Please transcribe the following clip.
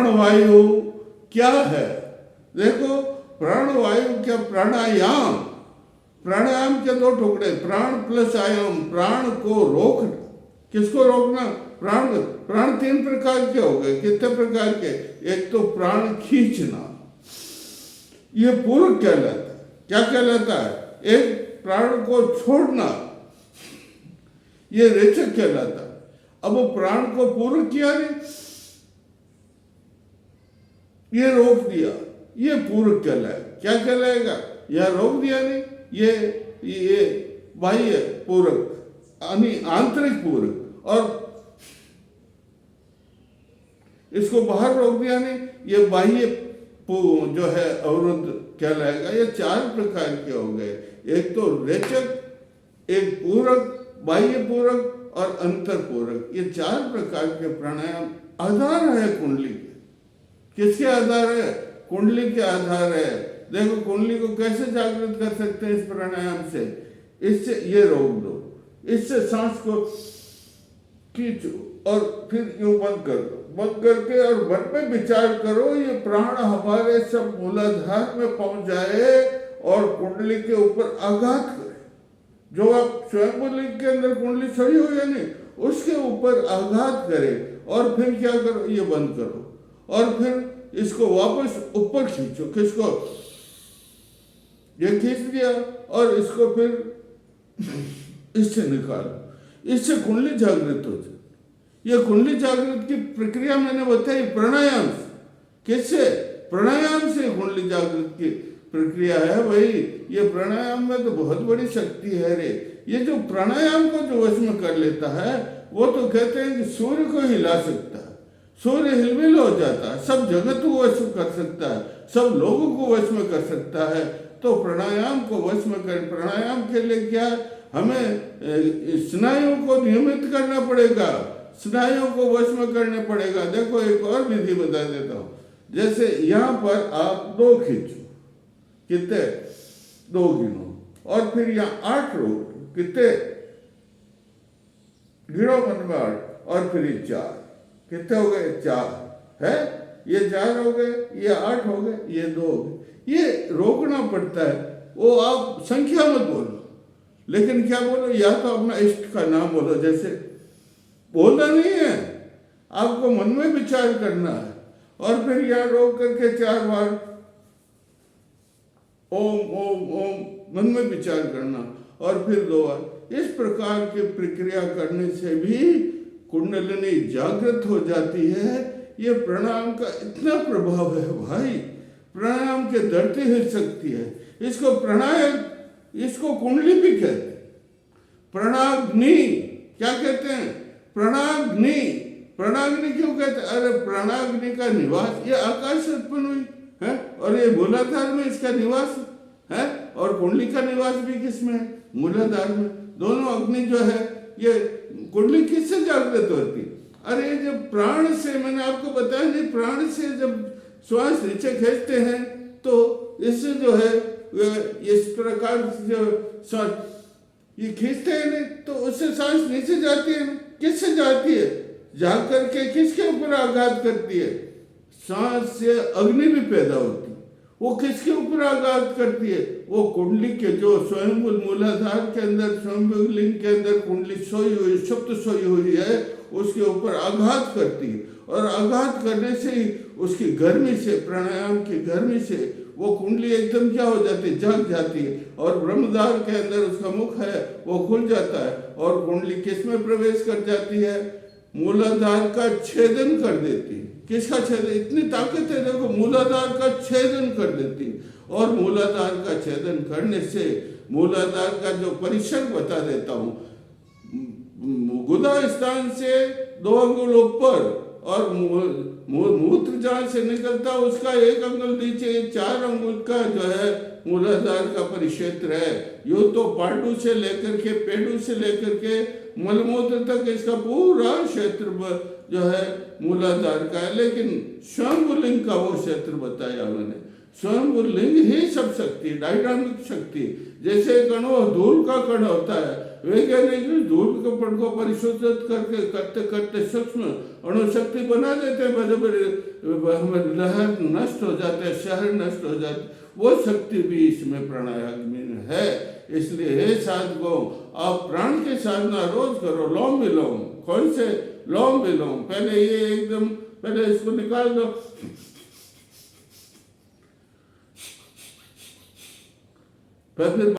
प्राणवायु क्या है? देखो, प्राणवायु क्या, प्राणायाम, प्राणायाम के दो टुकड़े, प्राण प्लस आयाम। प्राण को रोकना, किसको रोकना? प्राण। प्राण तीन प्रकार के हो गए। कितने प्रकार के? एक तो प्राण खींचना, ये पूरक कहलाता है। क्या कहलाता है? एक प्राण को छोड़ना, ये रेचक कहलाता है। अब वो प्राण को पूरक किया नहीं, ये रोक दिया, ये पूरक कहलाएगा। क्या कहलाएगा? यह रोक दिया नहीं, ये बाह्य पूरक, आंतरिक पूरक। और इसको बाहर रोक दिया नहीं, ये बाह्य जो है अवरुद्ध कहलाएगा। ये चार प्रकार के हो गए। एक तो रेचक, एक पूरक, बाह्य पूरक और अंतर पूरक। ये चार प्रकार के प्राणायाम आधार है कुंडली के। किसके आधार है? कुंडली के आधार है। देखो, कुंडली को कैसे जागृत कर सकते हैं? इस प्राणायाम से। इससे ये रोक दो, इससे सांस को खींचो और फिर यूं बंद कर दो, बंद करके और मन में विचार करो, ये प्राण हमारे सब मूलाधार में पहुंच जाए और कुंडली के ऊपर आघात करे। जो आप स्वयं लिंग के अंदर कुंडली सही हो या नहीं, उसके ऊपर आघात करे। और फिर क्या करो? ये बंद करो और फिर इसको वापस ऊपर खींचो। किसको? ये खींच दिया और इसको फिर इससे निकालो। इससे कुंडली जागृत हो जाए। ये कुंडली जागृत की प्रक्रिया मैंने बताई प्राणायाम से। किससे? प्राणायाम से कुंडली जागृत की प्रक्रिया है भाई। ये प्राणायाम में तो बहुत बड़ी शक्ति है रे। ये जो प्राणायाम को जो वश में कर लेता है, वो तो कहते हैं कि सूर्य को हिला सकता है, सूर्य हिलमिल हो जाता है, सब जगत को वश में कर सकता है, सब लोगों को वश में कर सकता है। तो प्राणायाम को वश में कर, प्राणायाम के लिए क्या, हमें स्नायुओं को नियमित करना पड़ेगा, स्नायुओं को वश में करना पड़ेगा। देखो, एक और विधि बता देता हूं। जैसे यहां पर आप 2 खींचो, कितने? 2 गिनो और फिर यहां 8 रोक। कितने गिनो? मन में 8 और फिर ये 4। कितने हो गए? 4 है। ये 4 हो गए, ये 8 हो गए, ये 2 हो गए। ये रोकना पड़ता है। वो आप संख्या मत बोलो, लेकिन क्या बोलो? या तो अपना इष्ट का नाम बोलो। जैसे बोलना नहीं है, आपको मन में विचार करना है और फिर यहां रोक करके 4 बार ओम ओम ओम मन में विचार करना और फिर 2 बार। इस प्रकार की प्रक्रिया करने से भी कुंडलिनी जागृत हो जाती है। ये प्राणायाम का इतना प्रभाव है भाई, प्राणायाम के धरती हिल सकती है। इसको प्राणायाम, इसको कुंडली भी कहते हैं। प्राणाग्नि क्या कहते हैं? प्राणाग्नि। प्राणाग्नि क्यों कहते हैं? अरे प्राणाग्नि का निवास ये आकाश से उत्पन्न हुई है और ये मूलाधार में इसका निवास है। और कुंडली का निवास भी किसमें है? मूलाधार में। दोनों अग्नि जो है, ये कुंडली किससे जागृत होती? अरे जब प्राण से, मैंने आपको बताया नहीं, प्राण से जब श्वास नीचे खींचते हैं तो इससे जो है इस प्रकार से जो श्वास ये खींचते हैं नहीं, तो उससे सांस नीचे जाती है। किससे जाती है? जा करके किसके ऊपर आघात करती है? सांस से अग्नि भी पैदा होती है। वो किसके ऊपर आघात करती है? वो कुंडली के जो स्वयं मूलाधार के अंदर, स्वयं लिंग के अंदर कुंडली सोई हुई, सुप्त सोई हुई है, उसके ऊपर आघात करती है। और आघात करने से ही उसकी गर्मी से, प्राणायाम की गर्मी से वो कुंडली एकदम क्या हो जाती है? जग जाती है। और ब्रह्मद्वार के अंदर उसका मुख है, वो खुल जाता है और कुंडली किस में प्रवेश कर जाती है? मूलाधार का छेदन कर देती है। किसका छेदन? इतनी ताकत है, देखो, मूलाधार का छेदन कर देती है। और मूलाधार का छेदन करने से मूलाधार का जो परिसर बता देता हूं, गुदा स्थान से 2 अंगुल ऊपर और मूत्र जहां से निकलता उसका 1 अंगुल नीचे, 4 अंगुल का जो है मूलाधार का परिक्षेत्र है। यो तो पाटू से लेकर के, पेड़ू से लेकर के मलमूत्र तक इसका पूरा क्षेत्र जो है मूलाधार का है। लेकिन स्वयं लिंग का वो क्षेत्र बताया मैंने, स्वयं वो लिंग ही सब शक्ति, डायनामिक शक्ति। जैसे कण धूल का कण होता है, वैज्ञानिक धूल के कण को परिशोधित करके करते करते सूक्ष्म अणुशक्ति बना देते हैं, बड़े बड़े लहर नष्ट हो जाते हैं, शहर नष्ट हो जाते, वो शक्ति भी इसमें प्राणायाम में है। इसलिए हे साधकों, आप प्राण की साधना रोज करो, लोम विलोम। कौन से? लोम विलोम। पहले ये एकदम, पहले इसको निकाल दो, फिर